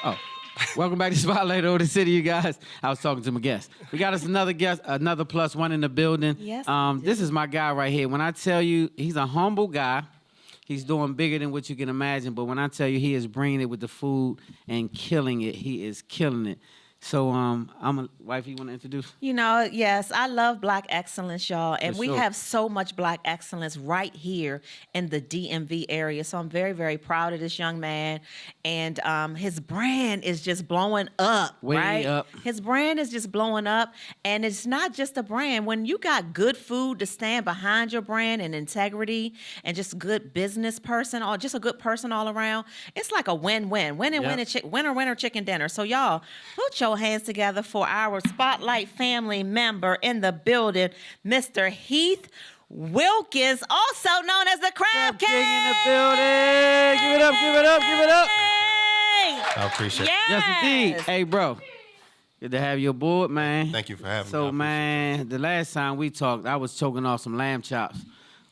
Oh, welcome back to Spotlight Over the City, you guys. I was talking to my guest. We got us another guest, another plus one in the building. Yes, this is my guy right here. When I tell you he's a humble guy, he's doing bigger than what you can imagine. But when I tell you he is bringing it with the food and killing it, he is killing it. So, wife, you want to introduce? You know, yes, I love Black excellence, y'all. And For we sure. have so much Black excellence right here in the DMV area. So I'm very, very proud of this young man. And his brand is just blowing up, Way right? up. His brand is just blowing up. And it's not just a brand. When you got good food to stand behind your brand and integrity and just good business person or just a good person all around, it's like a win-win. Win and Yep. win and winner chicken dinner. So y'all, put your hands together for our Spotlight family member in the building, Mr. Heath Wilkins, also known as the Krab King. in the building. Give it up, give it up, give it up. I appreciate it. Yes. Yes, indeed. Hey, bro. Good to have you aboard, man. Thank you for having me. So, I appreciate man, the last time we talked, I was choking off some lamb chops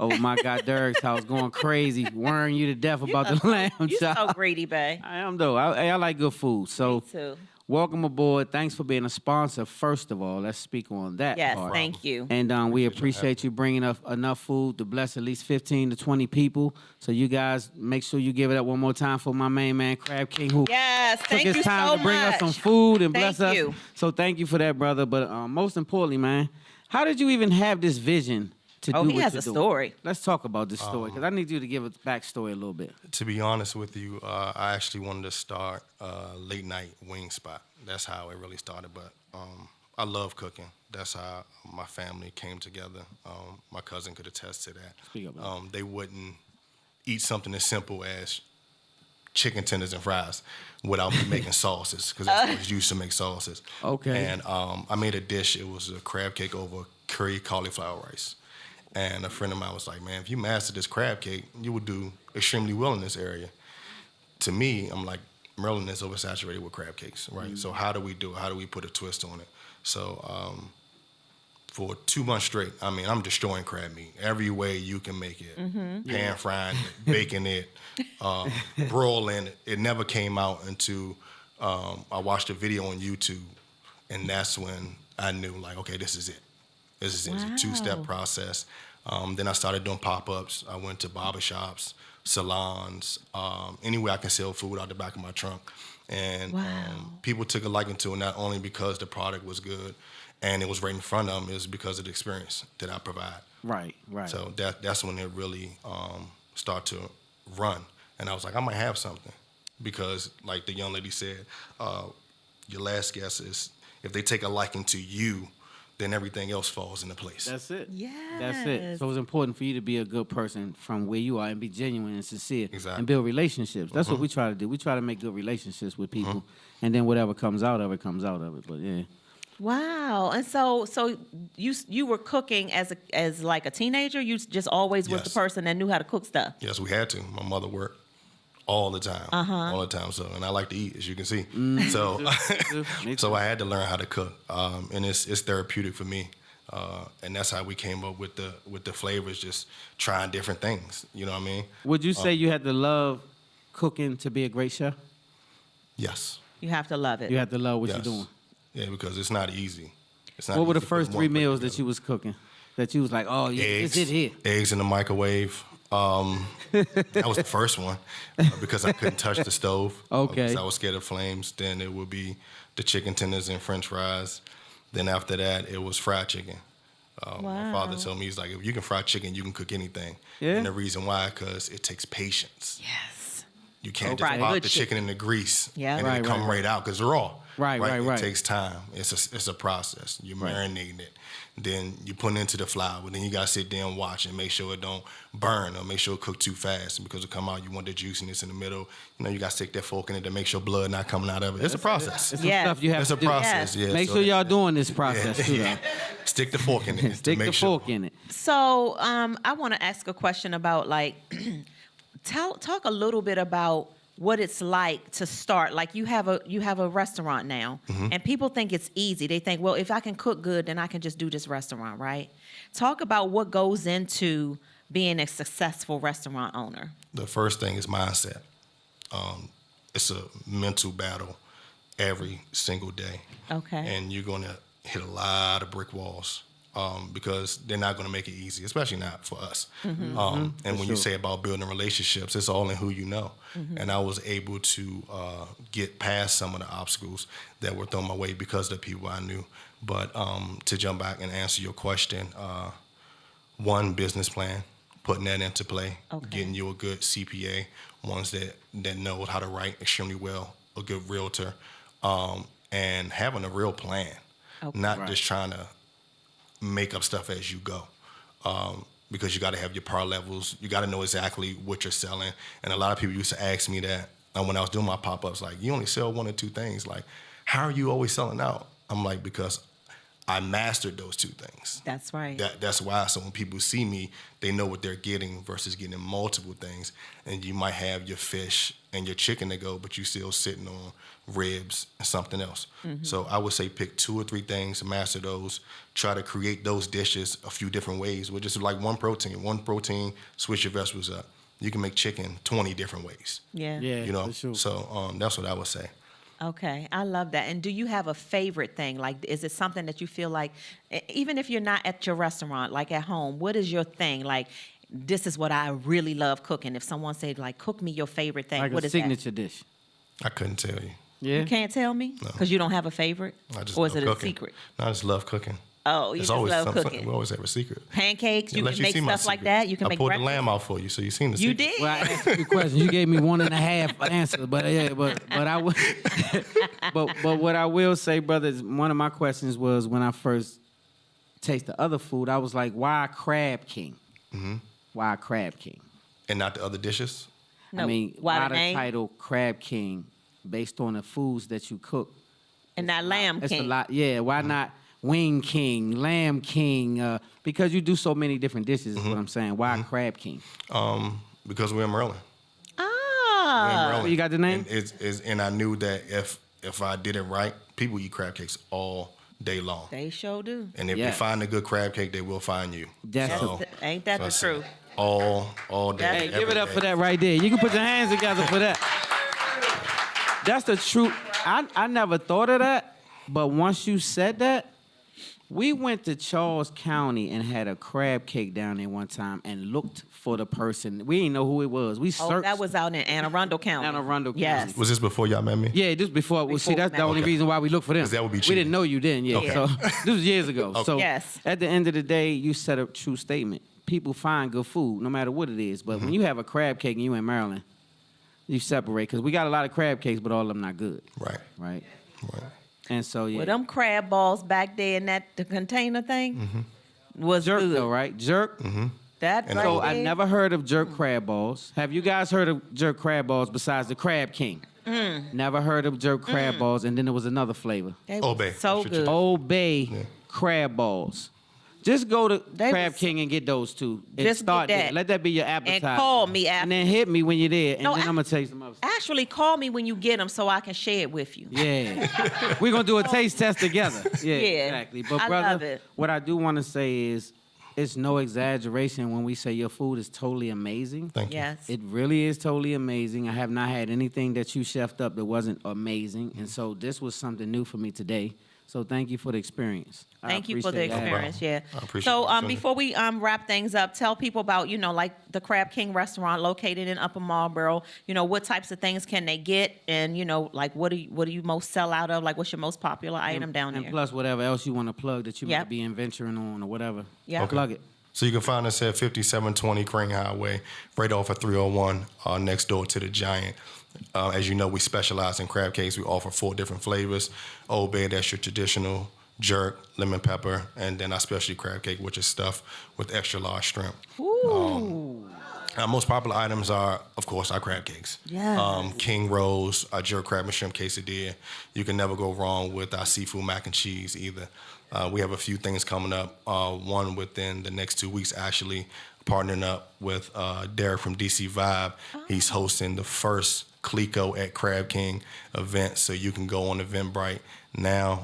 over my guy Dirk's house, going crazy, worrying you to death about the lamb You chops. so greedy, babe. I am, though. I like good food. So, Me too. welcome aboard. Thanks for being a sponsor, first of all. Let's speak on that Yes, part. thank you. And we appreciate you bringing enough food to bless at least 15 to 20 people. So you guys make sure you give it up one more time for my main man, Krab King, who Yes, took thank his you time so to bring us some much. food and Thank bless us. you. So thank you for that, brother. But most importantly, man, how did you even have this vision to Oh, do he what has you're a doing? story. Let's talk about this story, because I need you to give a backstory a little bit. To be honest with you, I actually wanted to start a late night wing spot. That's how it really started. But I love cooking. That's how my family came together. My cousin could attest to that. Speak up, man. They wouldn't eat something as simple as chicken tenders and fries without me making sauces, because that's what I was used to make sauces. Okay. And I made a dish. It was a crab cake over curry cauliflower rice. And a friend of mine was like, man, if you master this crab cake, you would do extremely well in this area. To me, I'm like, Maryland is oversaturated with crab cakes, right? Mm-hmm. So how do we do it? How do we put a twist on it? So for 2 months straight, I mean, I'm destroying crab meat every way you can make it. Pan frying it, baking it, broiling it. It never came out until I watched a video on YouTube, and that's when I knew, like, okay, this is it. This is it. It's a 2-step process. Then I started doing pop-ups. I went to barbershops, salons, anywhere I can sell food out the back of my trunk. And people took a liking to it, not only because the product was good and it was right in front of them, it was because of the experience that I provide. Right, right. So that's when it really started to run. And I was like, I might have something. Because like the young lady said, your last guess is if they take a liking to you, then everything else falls into place. That's it. Yes. That's it. So it's important for you to be a good person from where you are and be genuine and sincere. Exactly. And build relationships. That's what we try to do. We try to make good relationships with people. And then whatever comes out of it, comes out of it. But yeah. Wow. And so you were cooking as like a teenager? You just always was the Yes. person that knew how to cook stuff? Yes, we had to. My mother worked all the time, all the time. So, and I like to eat, as you can see. So, Me so too. I had to learn how to cook, and it's therapeutic for me. And that's how we came up with the flavors, just trying different things. You know what I mean? Would you say you had to love cooking to be a great chef? Yes. You have to love it. You had to love what Yes. you're doing. Yeah, because it's not easy. It's not What were the easy to put first one 3 plate meals that together. you was cooking? That you was like, oh, yeah, Eggs, it's it here. eggs in the microwave. That was the first one because I couldn't touch the stove. Okay. Because I was scared of flames. Then it would be the chicken tenders and French fries. Then after that, it was fried chicken. My father told me, he's like, if you can fry chicken, you can cook anything. Yeah. And the reason why, because it takes patience. Yes. You can't Right, just pop good the chicken in the grease Yeah. and Right, it come right, right out because it's raw. Right. It takes time. It's a process. You're marinating it. Then you put it into the flour. Then you got to sit there and watch and make sure it don't burn or make sure it cook too fast. And because it come out, you want the juiciness in the middle. You know, you got to stick that fork in it to make sure blood not coming out of it. It's a process. It's some Yes. stuff you have It's to a do. process. Yes. Yeah. Make so sure y'all that- doing this process too, though. Stick the fork in it. Stick to the make sure. fork in it. So I want to ask a question about like, talk a little bit about what it's like to start. Like you have a restaurant now, and people think it's easy. They think, well, if I can cook good, then I can just do this restaurant, right? Talk about what goes into being a successful restaurant owner. The first thing is mindset. it's a mental battle every single day. Okay. And you're going to hit a lot of brick walls because they're not going to make it easy, especially not for us. And when you say about building relationships, it's all in who you know. And I was able to get past some of the obstacles that were thrown my way because of the people I knew. But to jump back and answer your question, one, business plan, putting that into play, getting you a good CPA, ones that know how to write extremely well, a good realtor, and having a real plan, not just trying to make up stuff as you go. Because you got to have your par levels. You got to know exactly what you're selling. And a lot of people used to ask me that when I was doing my pop-ups, like, you only sell one or two things. Like, how are you always selling out? I'm like, because I mastered those two things. That's right. That's why. So when people see me, they know what they're getting versus getting multiple things. And you might have your fish and your chicken to go, but you still sitting on ribs and something else. So I would say pick 2 or 3 things, master those, try to create those dishes a few different ways with just like one protein, switch your vegetables up. You can make chicken 20 different ways. Yeah. Yeah, You know, for sure. so that's what I would say. Okay, I love that. And do you have a favorite thing? Like, is it something that you feel like, even if you're not at your restaurant, like at home, what is your thing? Like, this is what I really love cooking. If someone said, like, cook me your favorite thing, Like what a is signature dish. I couldn't tell you. Yeah. You can't tell me? Because you don't have a favorite? I just Or love is it cooking. a secret? No, I just love cooking. Oh, you It's just always love something. cooking. We always have a secret. Pancakes, you Unless can make see my stuff like secret. that. You can I make pulled breakfast. the lamb out for you, so you seen the You secret. did? Well, I asked you questions. You gave me 1.5 answers, but yeah, but I would, but what I will say, brother, is one of my questions was when I first tasted other food, I was like, why Krab King? Why Krab King? And not the other dishes. No. I mean, why why the the name? title Krab King based on the foods that you cook? And that lamb It's king. a lot. Yeah, why not Wing King, Lamb King? Because you do so many different dishes. Is what I'm saying. Why Krab King? Because we're in Maryland. We're in Ah. Maryland. You got the name? And I knew that if I did it right, people eat crab cakes all day long. They sure do. And if Yeah. they find a good crab cake, they will find you. That's So- Ain't that so I the said, truth? All day. Hey, Hey, give every it up day. for that right there. You can put your hands together for that. That's the truth. I never thought of that, but once you said that, we went to Charles County and had a crab cake down there one time and looked for the person. We didn't know who it was. We Oh, searched. that was out in Anne Arundel County. Anne Arundel County. Yes. Was this before y'all met me? Yeah, this before. Well, see, Before that's the now. only Okay. reason why we looked for them. 'Cause that would be We cheating. didn't know you then. Yeah. Okay. So this was years ago. So Yes. at the end of the day, you said a true statement. People find good food no matter what it is. But when you have a crab cake and you in Maryland, you separate because we got a lot of crab cakes, but all of them not good, Right. right? Right. And so yeah, Well, them crab balls back there in the container thing was jerk good. though, right? Jerk. That And right So there. I never heard of jerk crab balls. Have you guys heard of jerk crab balls besides the Krab King? Never heard of jerk crab balls, and then there was another flavor. They Old was Bay. so That's your good. Old Bay crab balls. Just go to They Krab was- King and get those two. And Just get start there. that. Let that be your appetizer. And call me after. And then hit me when you're there, and No, then I- I'm gonna tell you some other stuff. Actually, call me when you get them so I can share it with you. Yeah. We're gonna do a taste test together. Yeah, Yeah. exactly. But I brother, love it. what I do want to say is it's no exaggeration when we say your food is totally amazing. Thank you. Yes. It really is totally amazing. I have not had anything that you chefed up that wasn't amazing. And so this was something new for me today. So thank you for the experience. I Thank you for the appreciate that. experience. Yeah. I appreciate So the opportunity. before we wrap things up, tell people about like the Krab King restaurant located in Upper Marlboro. What types of things can they get, and like what do you most sell out of? Like what's your most popular item down And there? plus whatever else you want to plug that you Yep. might be venturing on or whatever. Yep. Okay. Plug it. So you can find us at 5720 Crane Highway, right off of 301, next door to the Giant. As you know, we specialize in crab cakes. We offer 4 different flavors. Old Bay, that's your traditional, jerk, lemon pepper, and then our specialty crab cake, which is stuffed with extra large shrimp. Ooh. Our most popular items are, of course, our crab cakes. Yes. King rolls, our jerk crab and shrimp quesadilla. You can never go wrong with our seafood mac and cheese either. We have a few things coming up. One within the next 2 weeks, actually, partnering up with Derek from DC Vibe. He's hosting the first Clico at Krab King event, so you can go on Eventbrite now,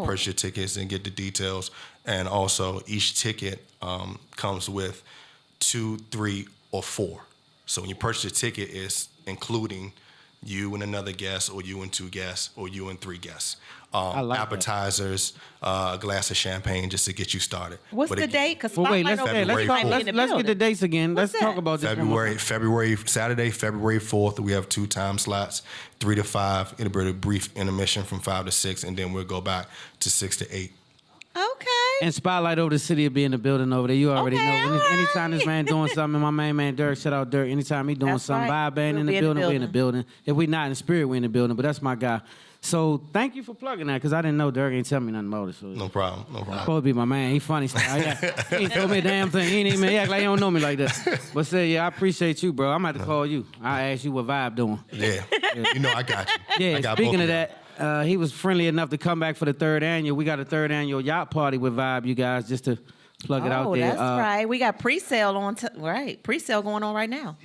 purchase your tickets and get the details. And also, each ticket comes with 2, 3, or 4. So when you purchase a ticket, it's including you and another guest, or you and 2 guests, or you and 3 guests. like that. Appetizers, a glass of champagne just to get you started. What's But the again, date? Because Well, wait, let's February talk, 4th. let's get the dates again. What's let's talk that? about this. one more time. Saturday, February 4th, we have 2 time slots, 3 to 5. It'll be a brief intermission from 5 to 6, and then we'll go back to 6 to 8. Okay. And Spotlight over the city will be in the building over there. You already Okay, know. all right. Anytime this man doing something, my main man Dirk, shout out Dirk. Anytime he doing That's something, right. vibe band We'll in the be in the building, we in the building. If we not in the spirit, we in the building. But that's my guy. So thank you for plugging that, because I didn't know Dirk ain't tell me nothing about it. So No problem. supposed to be my man. He funny style. Yeah. He ain't told me a damn thing. He ain't even act like he don't know me like that. But say, yeah, I appreciate you, bro. I'm about to call you. I ask you what Vibe doing. Yeah. You know I got you. Yeah, I got speaking both of you. that, he was friendly enough to come back for the 3rd annual. We got a 3rd annual yacht party with Vibe, you guys, just to plug it out Oh, there. that's right. We got pre-sale on. Pre-sale going on right now.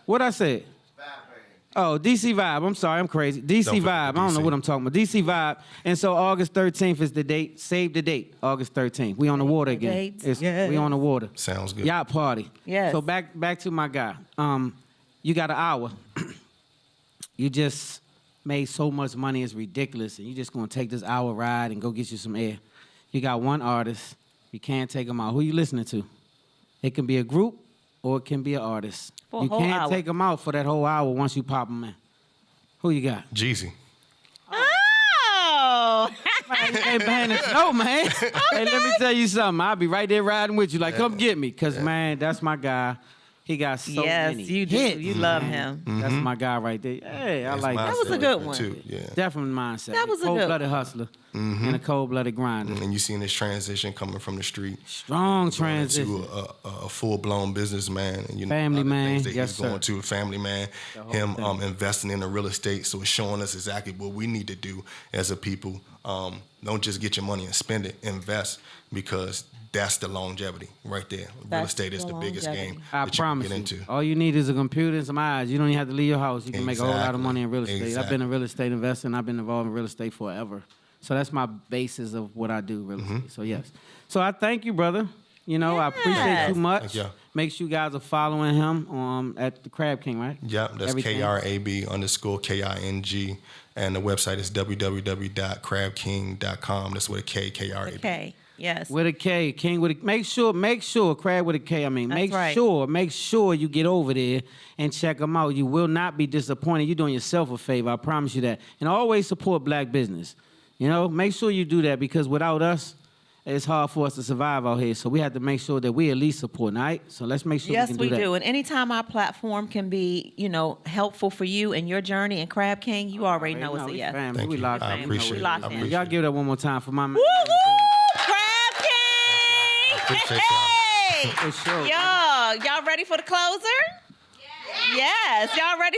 What I said? Oh, DC Vibe. I'm sorry, I'm crazy. DC Don't forget Vibe. I don't know DC. what I'm talking about. DC Vibe. And so August 13th is the date. Save the date. August 13th. We on the water again. date. Yes. We on the water. Sounds good. Yacht party. Yes. So back to my guy. You got an hour. You just made so much money, it's ridiculous, and you just gonna take this hour ride and go get you some air. You got one artist. You can't take them out. Who you listening to? It can be a group or it can be an artist. For a You whole can't hour. take them out for that whole hour once you pop them in. Who you got? Jeezy. Oh. Hey, man, no, man. Hey, let me tell you something. I'll be right there riding with you. Like, come get me. Because, man, that's my guy. He got so Yes, many you do. hits, You love man. him. That's my guy right there. Hey, I That's like my that. That was a good one. too. Yeah. Definitely mindset. That was a good Cold-blooded hustler and a cold-blooded grinder. And you seen this transition coming from the street Strong going transition. into a full-blown businessman, and you know, Family a lot of man. things that Yes, he's going sir. to a family man. Him investing in the real estate, so it's showing us exactly what we need to do as a people. Don't just get your money and spend it. Invest, because that's the longevity right there. Real That's estate is the the biggest longevity. game I that you can promise get you. into. All you need is a computer and some eyes. You don't even have to leave your house. You can make a whole lot of Exactly. money in real estate. I've Exactly. been a real estate investor, and I've been involved in real estate forever. So that's my basis of what I do, real estate. So, yes. So I thank you, brother. You know, I appreciate Yes. you much. Thank you. Make sure you guys are following him at the Krab King, right? Yep, that's Everything. KRAB_KING. And the website is www.krabking.com. That's with a K, KRAB. Okay. Yes. With a K, King with a make sure Krab with a K. I mean, That's right. make sure you get over there and check them out. You will not be disappointed. You're doing yourself a favor. I promise you that. And always support black business. You know, make sure you do that, because without us, it's hard for us to survive out here. So we have to make sure that we at least support, all right? So let's make sure Yes, we can we do that. do. And anytime our platform can be, helpful for you and your journey in Crab King, you already know it's a we yes. family. Thank We you. locked I in. appreciate We it. locked I in. appreciate Y'all it. give that one more time for my man. Woo woo! Crab King! Appreciate y'all. Hey! For sure. Y'all ready for the closer? Yes. Y'all ready?